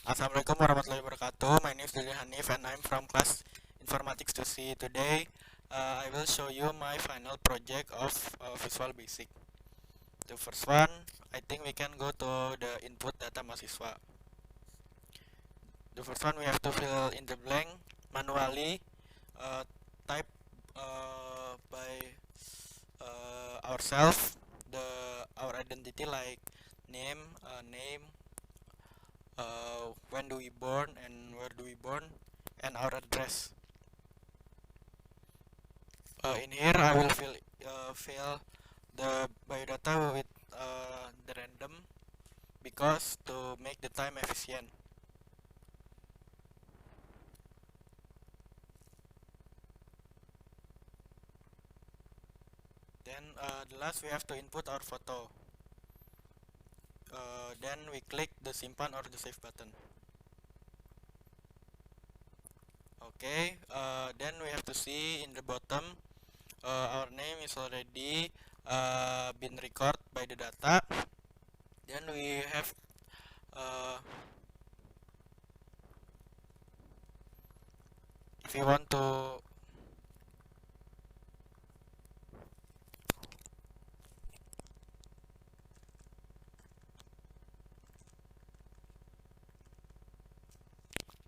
Assalamualaikum warahmatullahi wabarakatuh. My name is Dili Hanif and I'm from class Informatics 2C. Today, I will show you my final project of Visual Basic. The first one, I think we can go to the input data mahasiswa. The first one, we have to fill in the blank manually, uh, type by ourselves our identity like name, when do we born and where do we born, and our address. In here I will fill the biodata with the random because to make the time efficient. Then the last we have to input our photo. Then we click the simpan or the save button. Okay, then we have to see in the bottom our name is already been recorded by the data. Then we have if you want to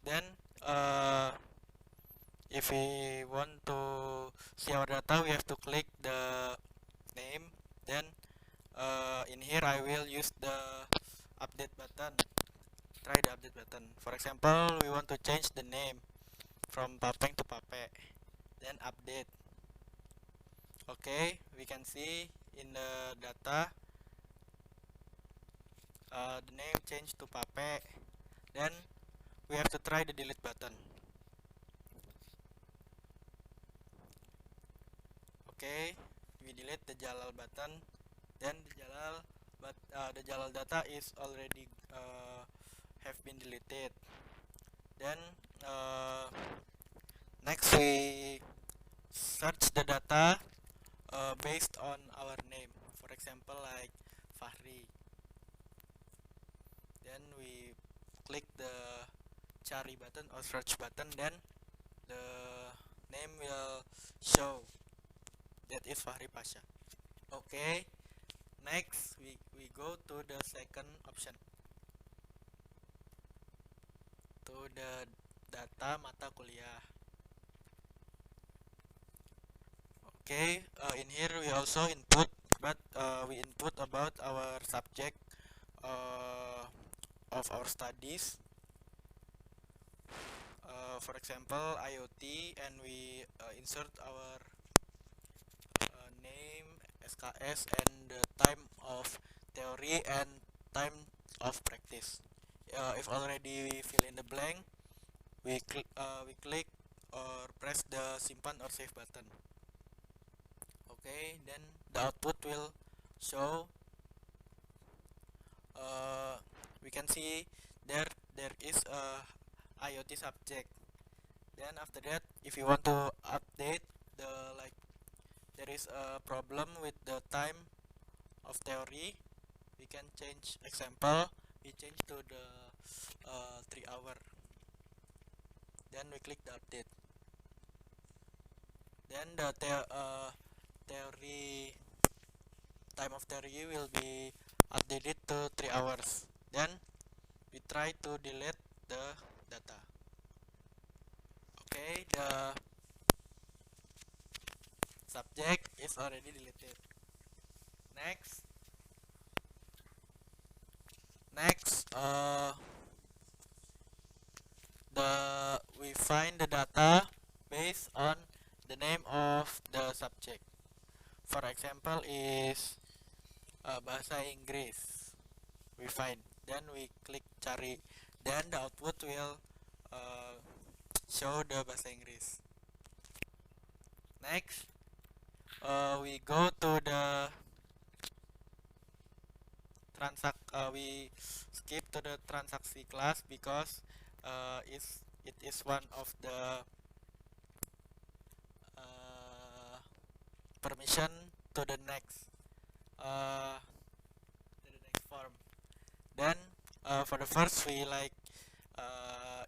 then if we want to see our data, we have to click the name. Then in here I will use the update button. Try the update button. For example, we want to change the name from Papeng to Pape. Then update. Okay, we can see in the data the name changed to Pape. Then we have to try the delete button. Okay, we delete the Jalal button. Then the Jalal data is already have been deleted. Then next we search the data based on our name. For example, like Fahri. Then we click the cari button or search button. Then the name will show that is Fahri Pasha. Okay, next we go to the second option, to the data mata kuliah. Okay, in here we also input, but we input about our subject of our studies. For example, IoT, and we insert our name, SKS, and the time of theory and time of practice. If already we fill in the blank, we click or press the simpan or save button. Okay, then the output will show. We can see there is a IoT subject. Then after that, if you want to update the like there is a problem with the time of theory, we can change. Example, we change to the 3 hour. Then we click the update. Then the theory time of theory will be updated to 3 hours. Then we try to delete the data. Okay, the subject is already deleted. Next, we find the data based on the name of the subject. For example, is bahasa Inggris. We find, then we click cari, then the output will show the bahasa Inggris. Next, we go to the we skip to the transaksi class because it is one of the permission to the next form. Then for the first we like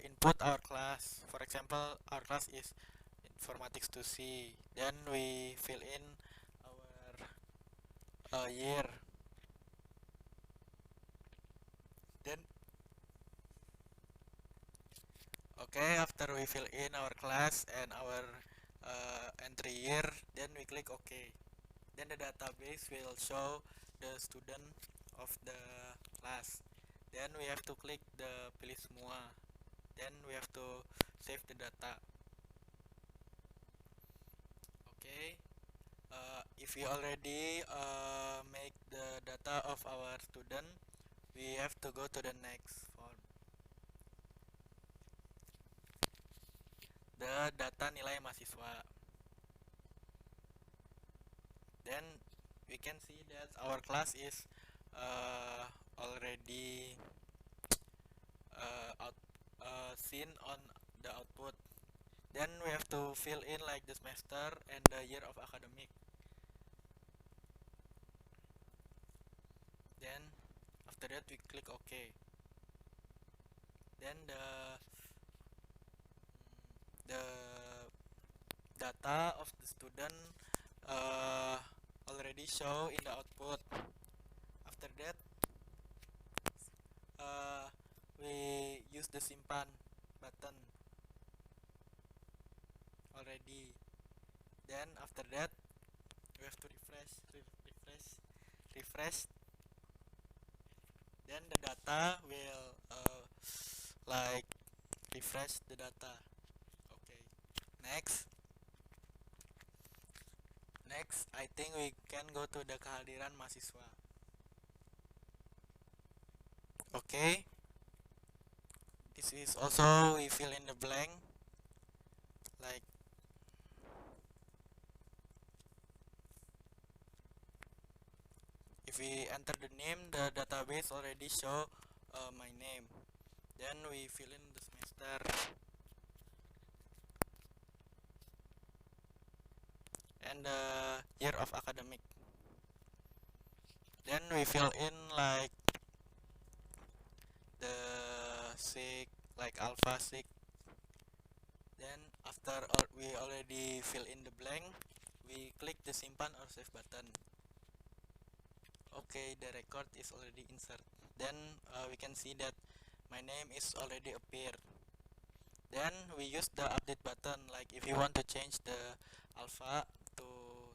input our class. For example, our class is informatics to C. Then we fill in our year. Then okay, after we fill in our class and our entry year, then we click OK. Then the database will show the student of the class. Then we have to click the pilih semua. Then we have to save the data. Okay. If we already make the data of our student, we have to go to the next form. The data nilai mahasiswa. Then we can see that our class is already seen on the output. Then we have to fill in like the semester and the year of academic. Then after that we click OK. Then the data of the student already show in the output. After that we use the simpan button already. Then after that we have to refresh. Then the data will like refresh the data. Okay, next I think we can go to the kehadiran mahasiswa. Okay, this is also we fill in the blank like if we enter the name, the database already show my name. Then we fill in the semester and the year of academic. Then we fill in like the sig, like alpha sig. Then after we already fill in the blank, we click the simpan or save button. Okay, the record is already insert. Then we can see that my name is already appear. Then we use the update button, like if you want to change the alpha to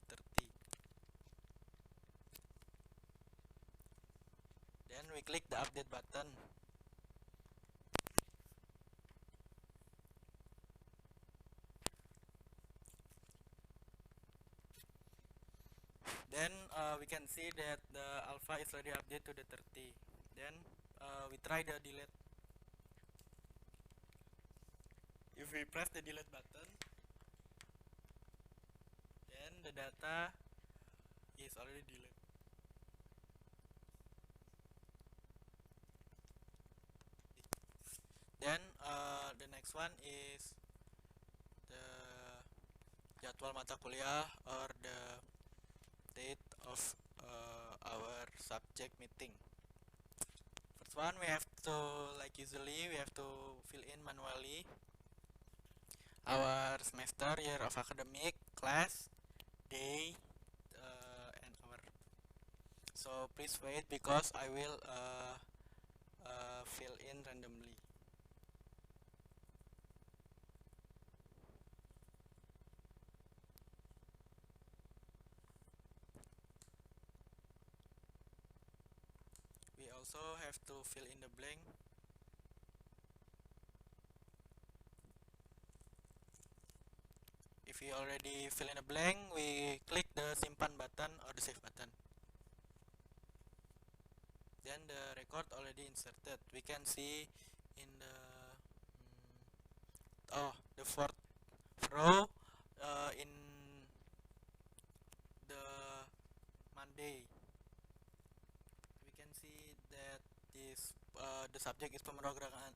30. Then we click the update button. Then we can see that the alpha is already updated to the 30. Then we try the delete. If we press the delete button, then the data is already deleted. Then the next one is the jadwal mata kuliah or the date of our subject meeting. First one we have to, like usually, we have to fill in manually our semester, year of academic, class, day, and hour. So please wait because I will fill in randomly. We also have to fill in the blank. If we already fill in a blank, we click the simpan button or the save button. Then the record already inserted. We can see in the the fourth row in the Monday. We can see that this the subject is pemrograman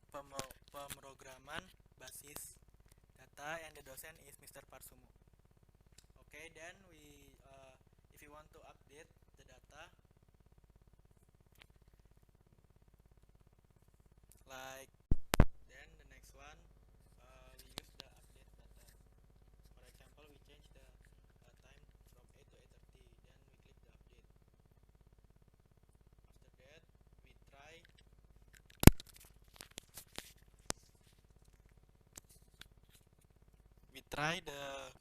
basis data and the dosen is Mr. Parsumo. Okay, then we if you want to update the data, like then try the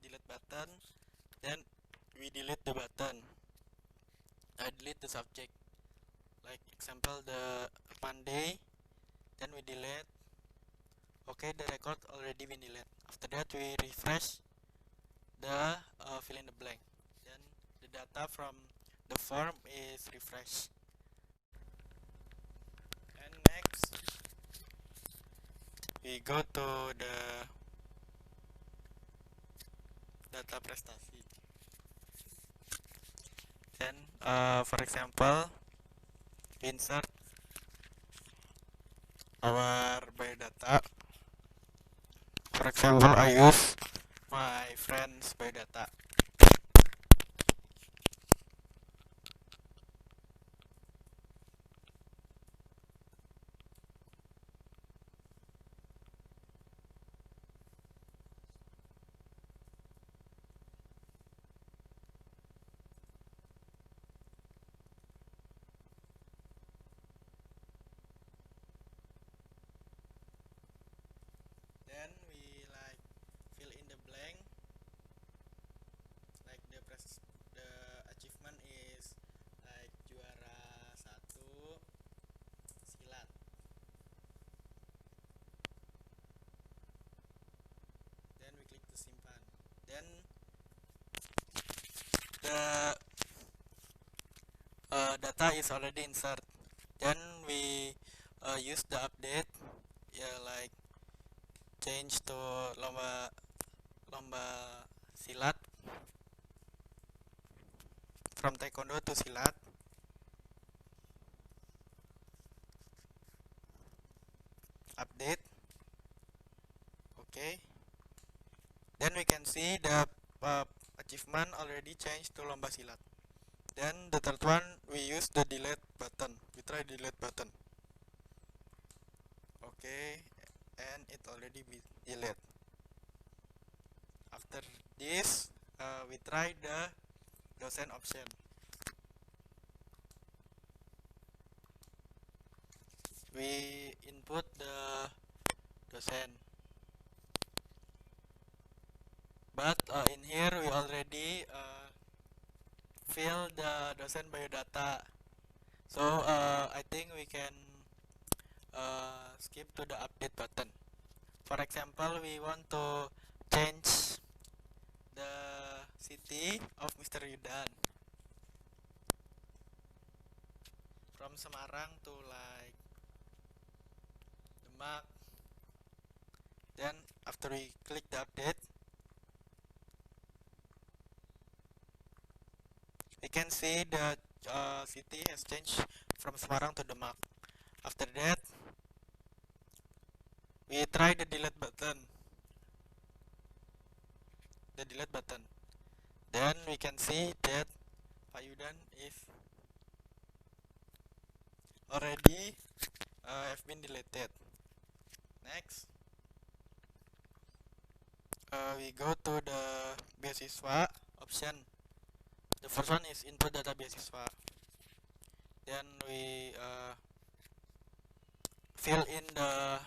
delete button, then we delete the button. I delete the subject, like example the Monday, then we delete. Okay, the record already been deleted. After that we refresh the fill in the blank, then the data from the form is refreshed. And next we go to the data prestasi. Then for example, insert our biodata. For example, I use my friend's biodata. Then we like fill in the blank, like the achievement is like juara 1 silat. Then we click to simpan. Then the data is already insert. Then we use the update, like change to lomba silat, from taekwondo to silat. Update. Okay, then we can see the achievement already changed to lomba silat. Then the third one, we use the delete button. We try delete button. Okay, and it already be delete. After this, we try the docent option. We input the docent, but in here we already fill the docent biodata, so I think we can skip to the update button. For example, we want to change the city of Mr. Yudan from Semarang to like Demak. Then after we click the update, we can see the city has changed from Semarang to Demak. After that, we try the delete button. Then we can see that Pak Yudan is already have been deleted. Next, we go to the beasiswa option. The first one is input data beasiswa. Then we fill in the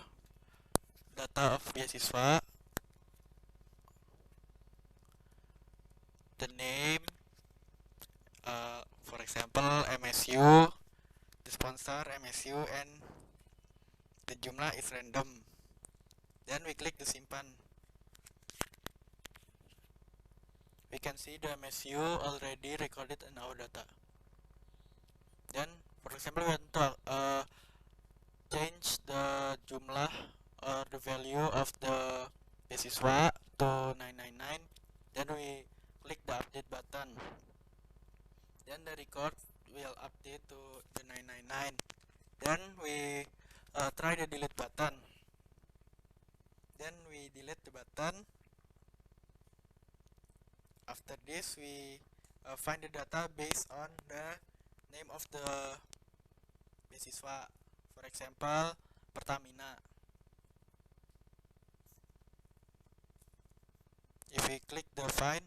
data of beasiswa, the name, for example MSU, the sponsor MSU, and the jumlah is random. Then we click the simpan. We can see the MSU already recorded in our data. Then for example, we want to change the jumlah or the value of the beasiswa to 999. Then we click the update button. Then the record will update to the 999. Then we try the delete button. Then we delete the button. After this, we find the data based on the name of the beasiswa. For example, Pertamina. If we click the find,